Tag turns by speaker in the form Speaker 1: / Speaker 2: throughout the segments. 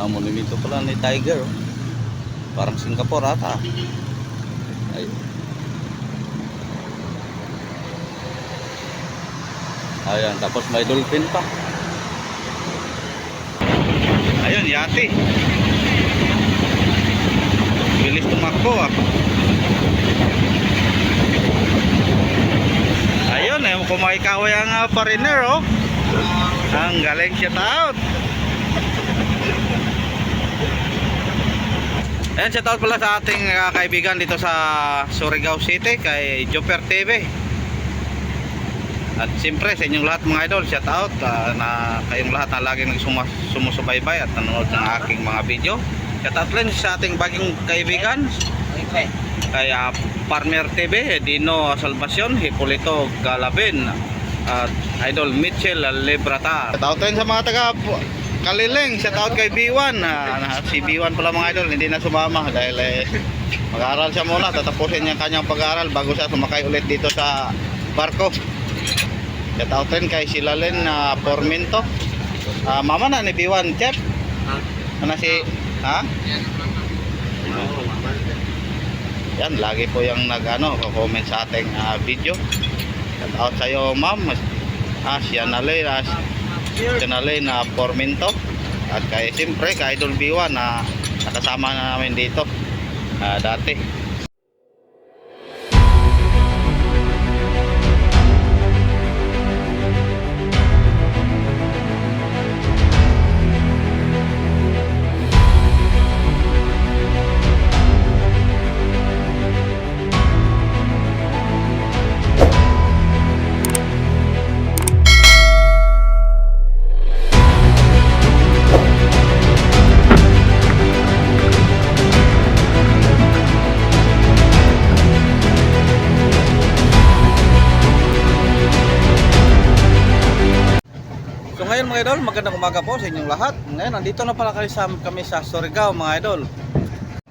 Speaker 1: monumento pala ni Tiger, oh. Parang Singapore ata. Ayun. Ayan, tapos may dolphin pa. Ayun, yate. Bilis tumakbo, ah. Ayun, kumakaway ang foreigner, oh. Ang galing, shout out. Ayan, shout out pala sa ating kaibigan dito sa Surigao City, kay Jumper TV. At siyempre sa inyong lahat mga idol, shout out na kayong lahat na laging sumusubaybay at nanonood ng aking mga video. Shout out rin sa ating baging kaibigan kay Farmer TV, Dino Salvacion, Hipolito Galabin at Idol Mitchell Librata. Shout out rin sa mga taga Kaliling, shout out kay B1. Si B1 pala mga idol, hindi na sumama dahil mag-aaral siya muna, tatapusin niya kanyang pag-aaral bago siya sumakay ulit dito sa barko. Shout out rin kay Silalin Porminto. Mama na ni B1 Chef. Ano si yan, lagi po yung comment sa ating video. Shout out sa iyo ma'am. Siya na Porminto. At kay siyempre kay Idol B1 na nakasama na namin dito dati. So ngayon mga idol, magandang umaga po sa inyong lahat. Ngayon, nandito na pala kami sa Surigao mga idol.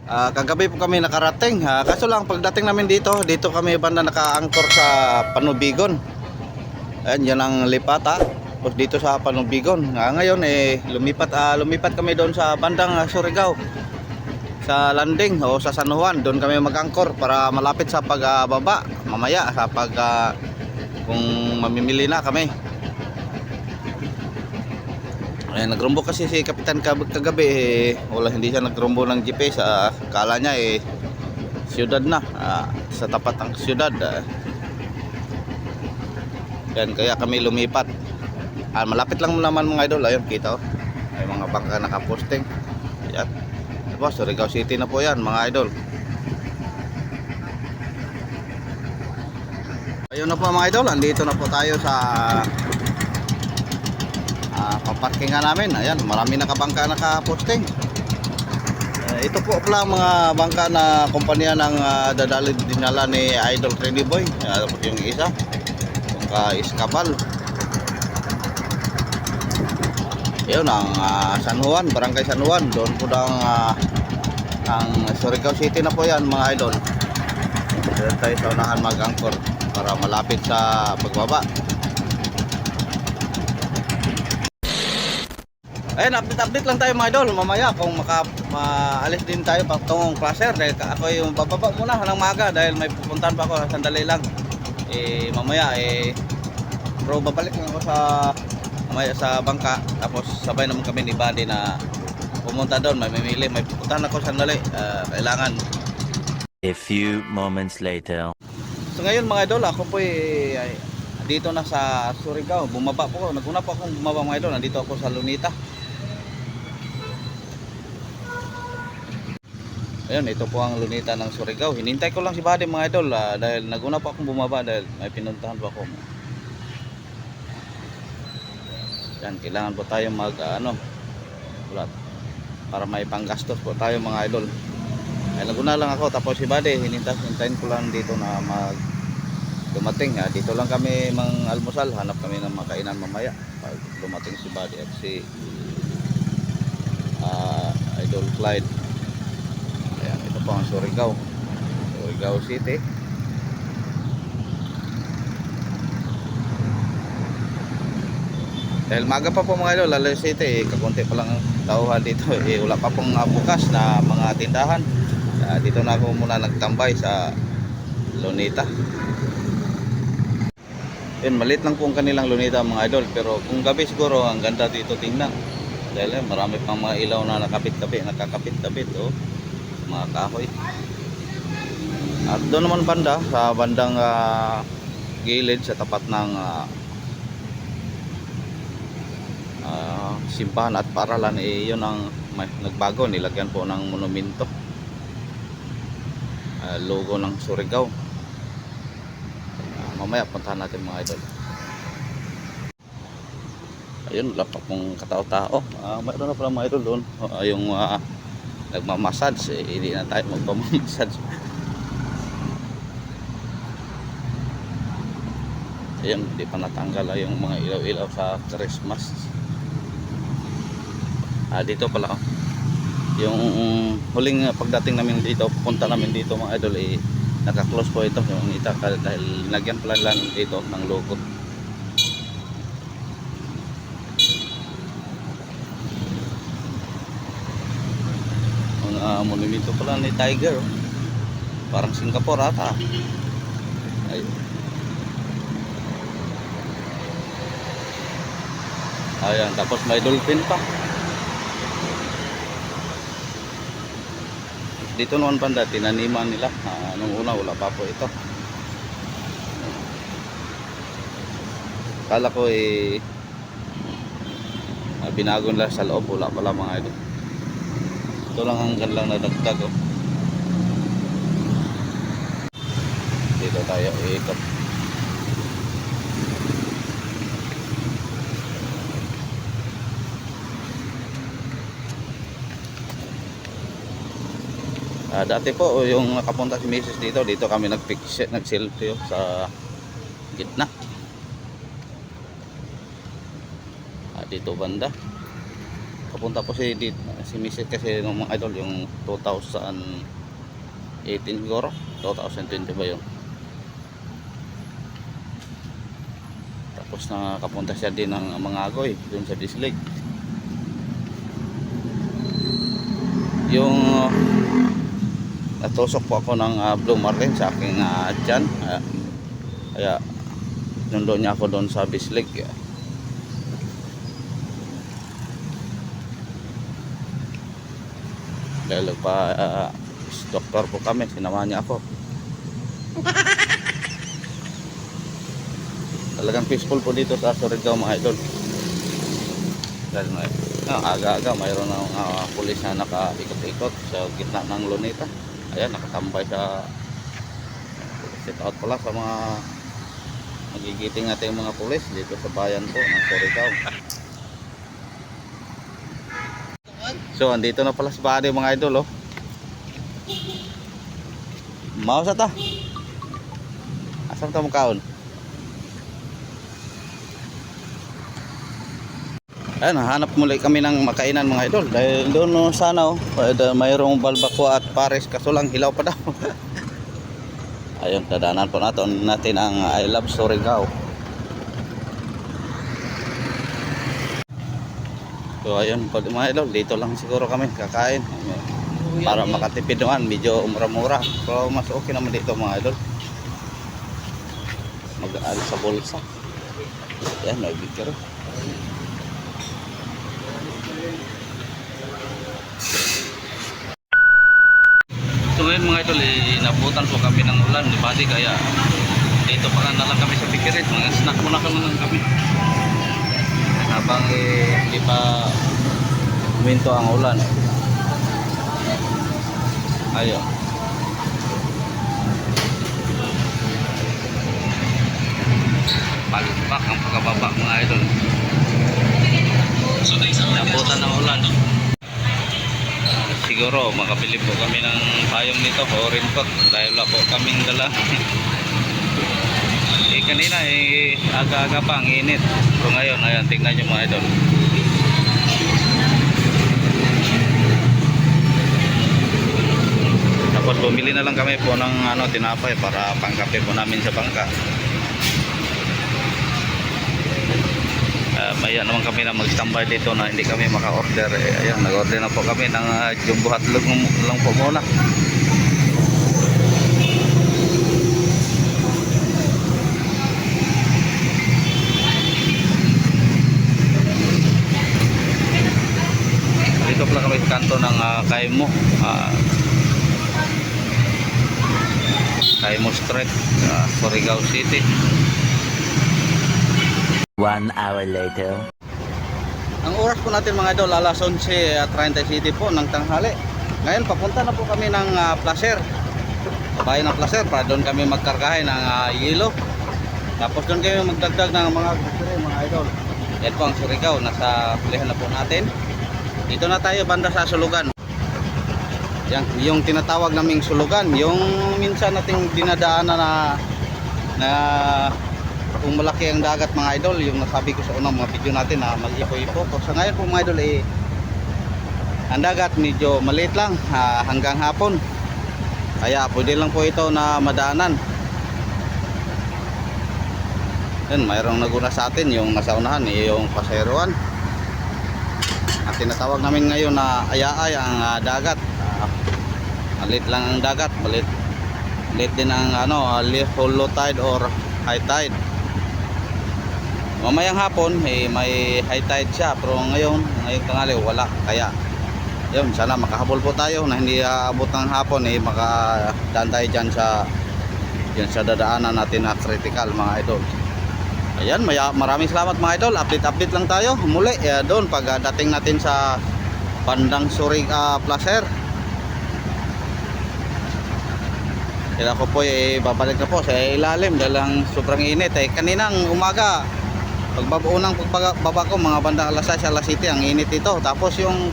Speaker 1: Kagabi po kami nakarating. Kaso lang, pagdating namin dito kami banda naka-anchor sa Panubigon. Ayan, yan ang lipata. Tapos dito sa Panubigon. Ngayon, lumipat kami doon sa bandang Surigao. Sa landing o sa San Juan. Doon kami mag-anchor para malapit sa pagbaba. Mamaya, sa kung mamimili na kami. Nagrumbo kasi si Kapitan kagabi, wala, hindi siya nagrumbo ng GPS. Kala niya siyudad na, sa tapat ng siyudad. Yan, kaya kami lumipat. Malapit lang naman mga idol. Ayun, kita may mga bangka nakaposting. Yan, diba, Surigao City na po yan mga idol. Ayun na po mga idol, andito na po tayo sa paparkingan namin. Ayan, marami nakabangka nakaposting. Ito po pala mga bangka na kumpanya ng dinala ni Idol Trendy Boy. Tapos yung isa, yung ka-Iskabal. Yun ang San Juan, Barangay San Juan. Doon po ang Surigao City na po yan mga idol. Doon tayo sa unahan mag-anchor para malapit sa pagbaba. Ayun, update lang tayo mga idol. Mamaya kung maalis din tayo patungong cluster, dahil ako yung bababa muna ng maga dahil may pupuntahan pa ako, sandali lang. Mamaya bro, babalik lang ako sa bangka, tapos sabay naman kami ni Buddy na pumunta doon. May pupuntahan ako sandali, kailangan.
Speaker 2: A few moments later.
Speaker 1: So ngayon mga idol, ako po dito na sa Surigao. Bumaba po ako, naguna po akong bumaba mga idol. Nandito ako sa Lunita. Ayun, ito po ang Lunita ng Surigao. Hinintay ko lang si Buddy mga idol, dahil naguna pa akong bumaba dahil may pinuntahan pa ako. Yan, kailangan po tayo para may panggastos po tayo mga idol. Ay, naguna lang ako, tapos si Buddy hintayin ko lang dito na dumating. Dito lang kami almusal, hanap kami ng makainan mamaya pag dumating si Buddy at si Idol Clyde. Ayan, ito po ang Surigao City. Dahil maga pa po mga idol, alas 7, kakunti pa lang tauhan dito wala pa pong bukas na mga tindahan. Dito na ako muna nagtambay sa Luneta. Yun, maliit lang po ang kanilang Luneta mga idol, pero kung gabi siguro ang ganda dito tingnan dahil marami pang mga ilaw na nakakapit-kapit mga kahoy. At doon naman banda sa bandang gilid sa tapat ng simbahan at paralan yun ang nagbago, nilagyan po ng monumento, logo ng Surigao. Mamaya puntahan natin mga idol. Ayun, wala pa pong katao-tao. Mayroon na pala mga idol doon. Yung nagmamassage, hindi na tayo magpamamassage. Ayun, hindi pa natanggal yung mga ilaw-ilaw sa Christmas. Dito pala yung huling pagdating namin dito, punta namin dito mga idol, naka-close po ito yung Itaca dahil nagyan pala lang dito ng logo. Monumento pala ni Tiger, parang Singapore ata. Ayan, tapos may dolphin pa dito noon banda, tinaniman nila. Nung una wala pa po ito. Kala ko binago nila sa loob, wala pala mga idol. Ito lang ang ganlang nadagdag dito tayo ikot. Dati po yung nakapunta si Mrs. dito kami nag-selfie sa gitna. Dito banda kapunta po si Mrs. kasi ng mga idol yung 2018 siguro, 2020 ba yun. Tapos nakapunta siya din ng Mangagoy dun sa Dislake. Yung natusok po ako ng Blue Marlin sa aking tiyan, kaya nandun niya ako doon sa Bislig. Dahil doktor po kami, sinama niya ako. Talagang peaceful po dito sa Surigao mga idol. Dahil aga-aga mayroon ng pulis na nakaikot-ikot sa gitna ng Luneta. Ayan, nakatambay sa sit out pala sa mga magigiting natin mga pulis dito sa bayan po ng Surigao. So andito na pala sa body mga idol Maos ata. Asam ta mo kaon? Ayan, hanap muli kami ng makainan mga idol dahil doon sana mayroong balbakwa at pares kaso lang hilaw pa daw. Ayun, dadaanan po natin ang I Love Surigao. So ayun po mga idol, dito lang siguro kami kakain para makatipid naman, medyo mura-mura. So mas okay naman dito mga idol, mag-aalis sa bulsa. Yan, may bigger. So ngayon mga idol, nabutan po kami ng ulan, di ba? Kaya dito pa na lang kami sa Pikirit, mga snack muna kami habang hindi pa huminto ang ulan. Ayun, palpak ang pagkababa mga idol. Nabutan ng ulan. Siguro makabili po kami ng payong nito o raincoat dahil wala po kaming dala. Kanina aga-aga pa ang init. Pero ngayon, ayan, tingnan nyo mga idol. Tapos bumili na lang kami po ng tinapay para pangkape po namin sa bangka. May Ayan naman kami na mag-standby dito na hindi kami maka-order. Ayan, nag-order na po kami ng jumbo hotdog lang po muna. Dito pala kami sa kanto ng Kaimo. Kaimo Street, Surigao City.
Speaker 2: 1 hour later.
Speaker 1: Ang oras po natin mga idol, alas 11:37 po ng tanghali. Ngayon papunta na po kami ng Placer. Babae ng Placer para doon kami magkargahin ng yelo. Tapos doon kami magdagdag ng mga grocery mga idol. Yan po ang Surigao, nasa pilihan na po natin. Dito na tayo banda sa Sulugan. Yan, yung tinatawag naming Sulugan, yung minsan nating dinadaanan na kung malaki ang dagat mga idol, yung nasabi ko sa unang mga video natin na mag-ipo-ipo. So sa ngayon po mga idol, ang dagat medyo maliit lang hanggang hapon. Kaya pwede lang po ito na madaanan. Yan, mayroong naguna sa atin, yung nasa unahan, yung Pasairuan. At tinatawag namin ngayon na Ayaay ang dagat. Maliit lang ang dagat, maliit din ang low tide or high tide. Mamayang hapon may high tide siya, pero ngayong tanghali wala. Kaya yun, sana makahabol po tayo na hindi aabot ng hapon, makadaan tayo dyan sa dadaanan natin na critical mga idol. Ayan, maraming salamat mga idol. Update lang tayo muli doon pag dating natin sa bandang Placer. Kaya ako po babalik na po sa ilalim dahil ang sobrang init. Kaninang umaga unang pagbaba ko mga bandang alas 6, alas 7 ang init ito. Tapos yung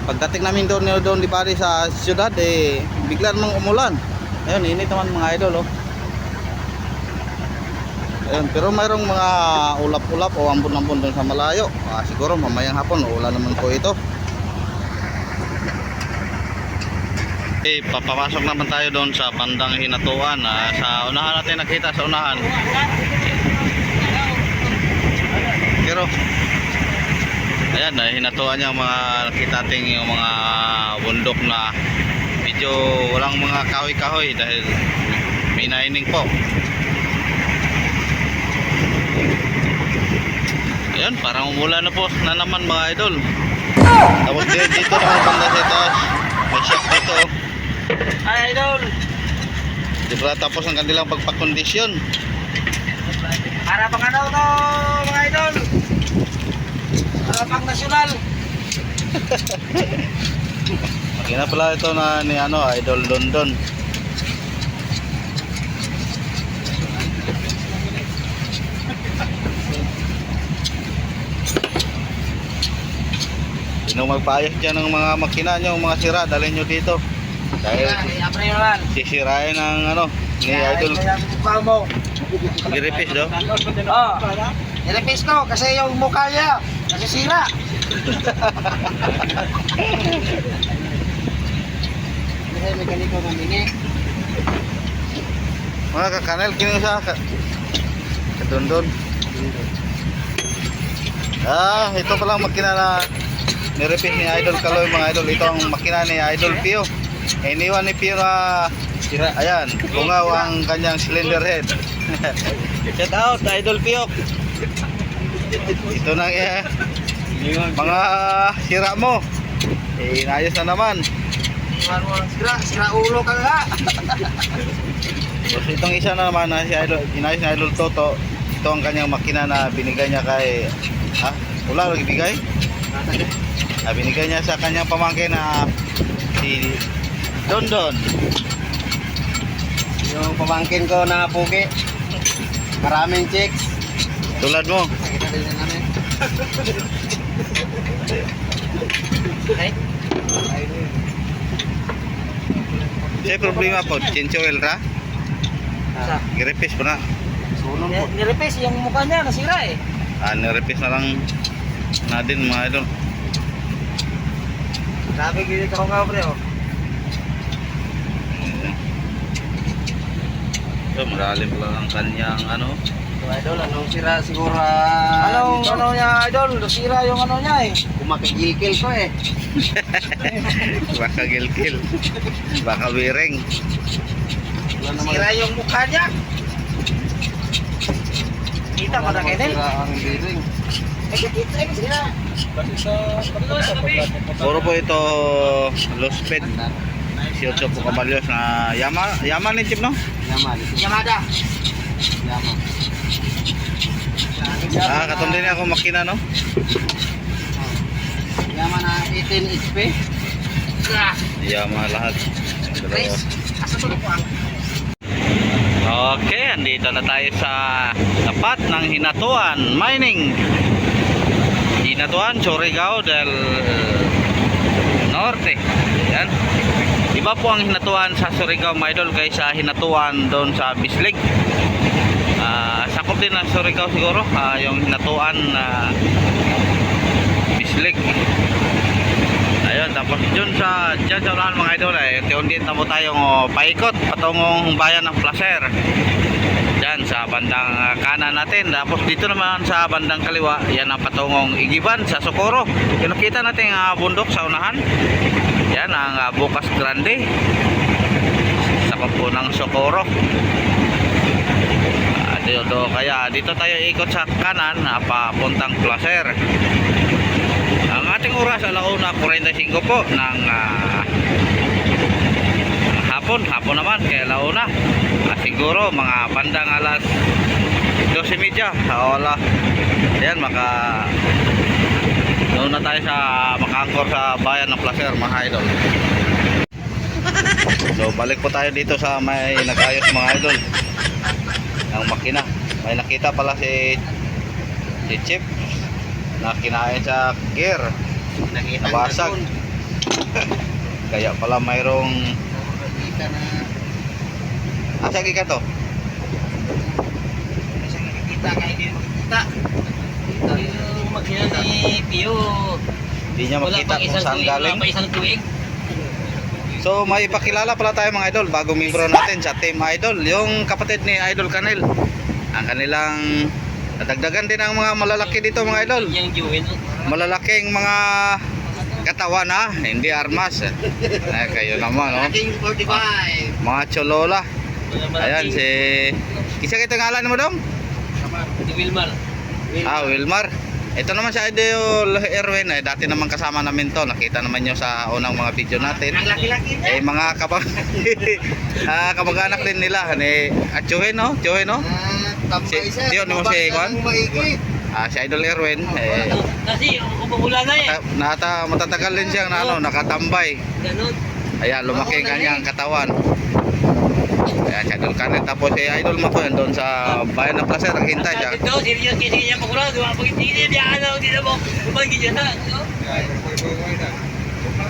Speaker 1: pagdating namin doon di pare sa siyudad bigla namang umulan. Ayun, init naman mga idol Ayun, pero mayroong mga ulap-ulap o ambon-ambon doon sa malayo. Siguro mamayang hapon ulan naman po ito. Papapasok naman tayo doon sa bandang Hinatuan. Sa unahan natin nakita sa unahan. Pero ayan, Hinatuan yung mga nakita natin yung mga bundok na medyo walang mga kahoy-kahoy dahil may naining po. Ayan, parang umulan na po na naman mga idol. Tapos dito naman banda sa itaas, may shop dito
Speaker 3: Ay, idol!
Speaker 1: Di ba tapos ang kanilang pagpakondisyon.
Speaker 3: Para pang ano to, mga idol? Para pang nasyonal.
Speaker 1: Kaya pala ito na ni Idol London. Sino magpaayos dyan ng mga makina nyo, mga sira, dalhin nyo dito. Dahil
Speaker 3: Apre naman.
Speaker 1: sisirain ng ni Idol.
Speaker 3: mo.
Speaker 1: Giripis do?
Speaker 3: Oh, nirepis ko kasi yung mukha niya nasisira. Kasi may ganito ng mini.
Speaker 1: Mga kakanel, kini sa kadundon. Ito palang makina na nirepis ni Idol Kaloy mga idol. Ito ang makina ni Idol Pio. Iniwan ni Pio na ayan, bungaw ang kanyang cylinder head. Shout out Idol Pio. Ito na mga sira mo. Inayos na naman.
Speaker 3: Sira ulo ka nga.
Speaker 1: Tapos itong isa na naman na si Idol, inayos na Idol Toto. Ito ang kanyang makina na binigay niya kay wala lagi bigay. Binigay niya sa kanyang pamangkin na si Dondon.
Speaker 3: Yung pamangkin ko na pugi. Maraming chicks.
Speaker 1: Tulad mo.
Speaker 3: Nakita din namin. Ay.
Speaker 1: Siya problema po, change oil ra. Girepis po na.
Speaker 3: Sunon po. Nirepis yung mukha niya nasira eh.
Speaker 1: Nirepis na lang na din mga idol.
Speaker 3: Sabi gini ko nga pre oh.
Speaker 1: So, malalim pala ang kanyang
Speaker 3: Idol, anong sira siguro? Ano niya, Idol? Sira yung ano niya eh. Kumakigilkil ko eh.
Speaker 1: Baka gilkil. Baka wiring.
Speaker 3: Sira yung mukha niya. Kita mo na kainin? Sira ang biring. Sira.
Speaker 1: Puro po ito low speed. 18 po kabalyos na Yama ni Chip, no?
Speaker 3: Yamada.
Speaker 1: Katong din ako makina, no?
Speaker 3: Yama na 18 HP.
Speaker 1: Yama lahat.
Speaker 3: Chris, asa tulog ko
Speaker 1: Okay, andito na tayo sa tapat ng Hinatuan Mining. Hinatuan, Surigao del Norte. Yan. Iba po ang Hinatuan sa Surigao, mga idol, kaysa Hinatuan doon sa Bislig. Sakop din ng Surigao siguro, yung Hinatuan na Bislig. Ayun, tapos dyan sa unahan, mga idol, tiyon-din na po tayong paikot patungong bayan ng Placer. Dyan sa bandang kanan natin. Tapos dito naman sa bandang kaliwa, yan ang patungong Igiban sa Socorro. Nakita natin ang bundok sa unahan. Yan ang Bukas Grande. Sakop po ng Socorro. Kaya dito tayo ikot sa kanan, papuntang Placer. Ang ating oras alauna 45 po ng hapon naman kaya alauna. Siguro mga bandang alas 12:30 wala. Ayan, doon na tayo sa makaangkor sa bayan ng Placer, mga idol. So balik po tayo dito sa may nag-ayos, mga idol, ng makina. May nakita pala si Chip na kinain sa gear, nabasag. Kaya pala mayroong asa ka to?
Speaker 3: Kita kay kita. Ito yung makina ni Pio.
Speaker 1: Hindi niya makita kung saan galing.
Speaker 3: Isang tuig.
Speaker 1: So may ipakilala pala tayo, mga idol, bago membro natin sa Team Idol, yung kapatid ni Idol Canel. Ang kanilang nadagdagan din ang mga malalaki dito, mga idol. Malalaking mga katawan, hindi armas. Kayo naman, no? Mga cholola. Ayan si kisa kita ngalan mo dong?
Speaker 3: Si Wilmar.
Speaker 1: Wilmar. Ito naman si Idol Erwin, dati naman kasama namin to. Nakita naman nyo sa unang mga video natin.
Speaker 3: Ang laki-laki niya.
Speaker 1: Mga kamag-anak din nila ni Chuhin, no? Chuhin, no? Diyon mo si Kwan? Si Idol Erwin,
Speaker 3: Kasi umula na eh.
Speaker 1: matatagal din siyang nakatambay.
Speaker 3: Ganun.
Speaker 1: Ayan, lumaki ang kanyang katawan. Ayan, si Idol Canel. Tapos si Idol Mako yan doon sa bayan ng Placer, naghintay siya.
Speaker 3: Ito, serious kasi niya pagkura. Diba, pag hindi niya, hindi na mo, umagi niya na.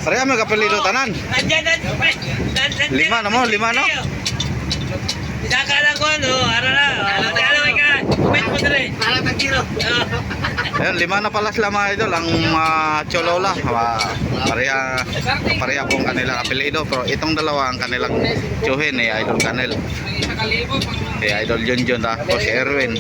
Speaker 1: Pareha mo kapilido tanan.
Speaker 3: Nandiyan na.
Speaker 1: Lima na mo, lima, no?
Speaker 3: Isakala ko, ara na. Alam ka. Kumpit mo na rin. Alam na kilo.
Speaker 1: Ayan, 5 na pala sila, mga idol, ang cholola. Pareha pong kanilang apelido, pero itong dalawa ang kanilang tsuhin ni Idol Canel. Si Idol Junjun, tapos si Erwin.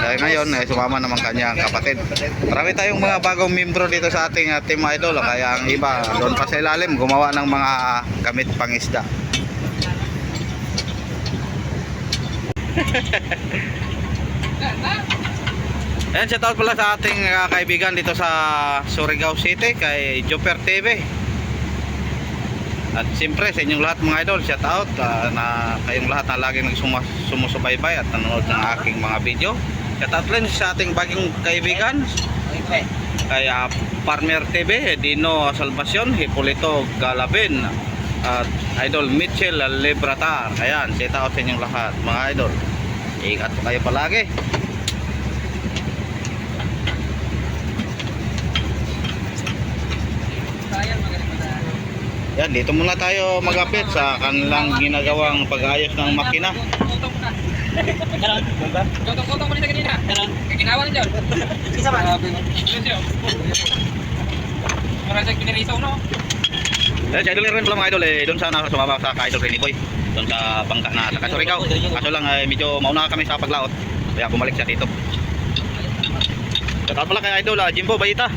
Speaker 1: Dahil ngayon, sumama naman kanyang kapatid. Marami tayong mga bagong membro dito sa ating Team Idol, kaya ang iba doon pa sa ilalim gumawa ng mga gamit pangisda. Ayan, shout out pala sa ating kaibigan dito sa Surigao City, kay Joper TV. At siyempre sa inyong lahat, mga idol, shout out na kayong lahat na laging sumusubaybay at nanonood ng aking mga video. Shout out rin sa ating baging kaibigan kay Farmer TV, Dino Salvacion, Hipolito Galabin, at Idol Mitchell Lebratar. Ayan, shout out sa inyong lahat, mga idol. Ingat po kayo palagi. Yan, dito muna tayo mag-update sa kanilang ginagawang pag-ayos ng makina.
Speaker 3: Kotong-kotong mo nila kanina. Ginawa na dyan. Isa ba? Marasang kinirisaw, no?
Speaker 1: Si Idol rin pala mga idol doon sana sumama sa ka-idol Rene Boy. Doon sa bangka na taga Surigao. Kaso lang medyo mauna kami sa paglaot. Kaya bumalik siya dito. Shoutout pala kay Idol Jimbo Bayita.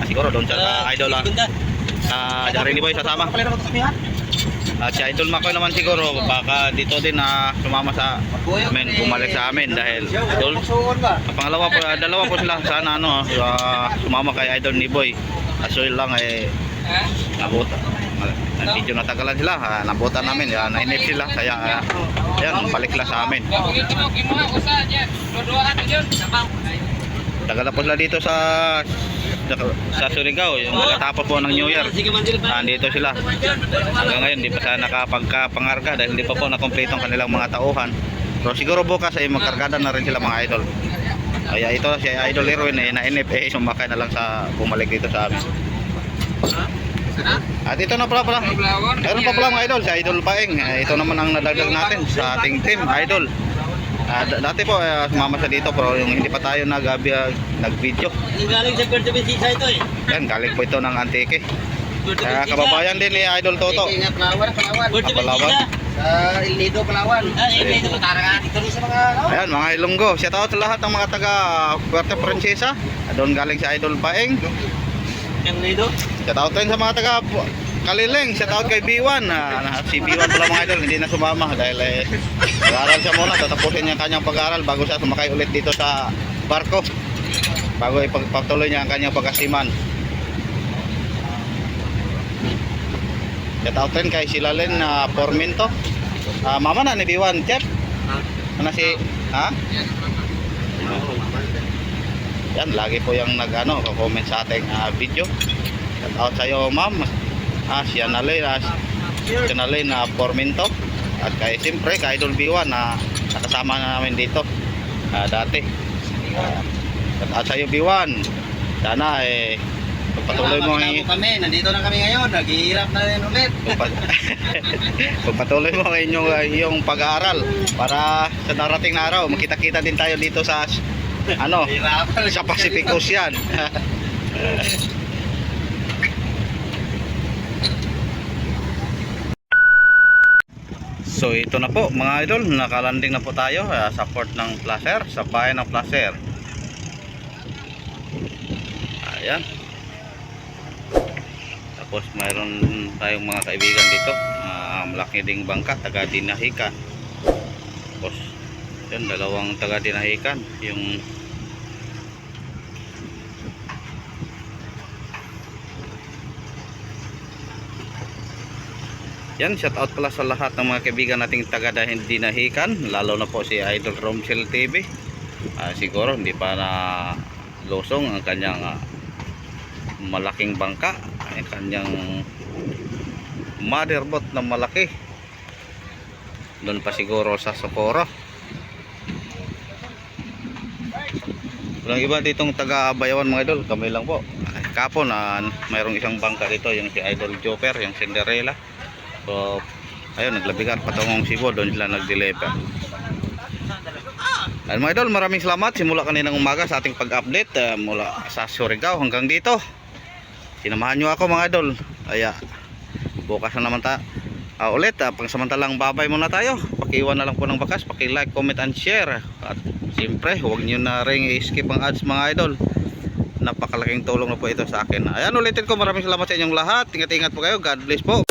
Speaker 1: Siguro doon sa Idol sa Rene Boy sasama. At si Idol Makoy naman siguro baka dito din sumama sa amin, bumalik sa amin dahil Idol pangalawa po, dalawa po sila sana sumama kay Idol ni Boy. Kaso lang nabuta. Medyo natagalan sila, nabutan namin, nainip sila kaya ayan, balik lang sa amin. Tagal na po sila dito sa Surigao, yung pagkatapos po ng New Year. Dito sila. Hanggang ngayon, hindi pa sila nakapagkapangarga dahil hindi pa po nakompleto ang kanilang mga tauhan. Pero siguro bukas ay magkargada na rin sila mga idol. Kaya ito si Idol Erwin nainip sumakay na lang sa bumalik dito sa amin. At ito na pala. Meron pa pala mga idol, si Idol Paeng. Ito naman ang nadagdag natin sa ating team, Idol. Dati po sumama siya dito pero yung hindi pa tayo nag-video.
Speaker 3: Galing sa Puerto Princesa ito eh.
Speaker 1: Yan, galing po ito ng Antique. Kababayan din ni Idol Toto.
Speaker 3: Palawan.
Speaker 1: Puerto Princesa.
Speaker 3: Sa El Nido, Palawan. El Nido, Taranga. Dito rin sa mga
Speaker 1: Ayan, mga Ilonggo. Shout out sa lahat ng mga taga Puerto Princesa. Doon galing si Idol Paeng.
Speaker 3: El Nido.
Speaker 1: Shout out rin sa mga taga Kaliling. Shout out kay B1. Si B1 pala mga idol, hindi na sumama dahil nag-aaral siya muna. Tatapusin niya ang kanyang pag-aaral bago siya sumakay ulit dito sa barko. Bago ipagpatuloy niya ang kanyang pagkasiman. Shout out rin kay Silalin Porminto. Mama na ni B1, Chef. Ano si... Ha? Yan, lagi po yung comment sa ating video. Shout out sa iyo, ma'am. Si Annalyn Porminto. At kay siyempre kay Idol B1 na nakasama na namin dito dati. At sa iyo B1, sana pagpatuloy mo
Speaker 3: kami, nandito na kami ngayon, naghihirap na rin ulit.
Speaker 1: Pagpatuloy mo ang iyong pag-aaral para sa darating na araw makita-kita din tayo dito sa sa Pacific Ocean. So ito na po mga idol, nakalanding na po tayo sa port ng Placer, sa bayan ng Placer. Ayan. Tapos mayroon tayong mga kaibigan dito, malaki ding bangka, taga Dinahican. Tapos yun, dalawang taga Dinahican, yung yan, shout out pala sa lahat ng mga kaibigan nating taga Dinahican, lalo na po si Idol Romsel TV. Siguro hindi pa na losong ang kanyang malaking bangka, ang kanyang motherboat na malaki. Doon pa siguro sa Socorro. Walang iba ditong taga Bayawan mga idol, kami lang po. Kapon mayroong isang bangka dito, yung si Idol Joper, yung Cinderella. So, ayun, naglabigan patungong Cebu, doon sila nag-deliver. Ayun mga idol, maraming salamat simula kaninang umaga sa ating pag-update mula sa Surigao hanggang dito. Sinamahan nyo ako mga idol. Kaya bukas na naman ulit. Pangsamantalang babay muna tayo. Pakiwan na lang po ng bakas, paki-like, comment and share. At siyempre, huwag nyo na ring i-skip ang ads mga idol. Napakalaking tulong na po ito sa akin. Ayan, ulitin ko, maraming salamat sa inyong lahat. Ingat-ingat po kayo. God bless po.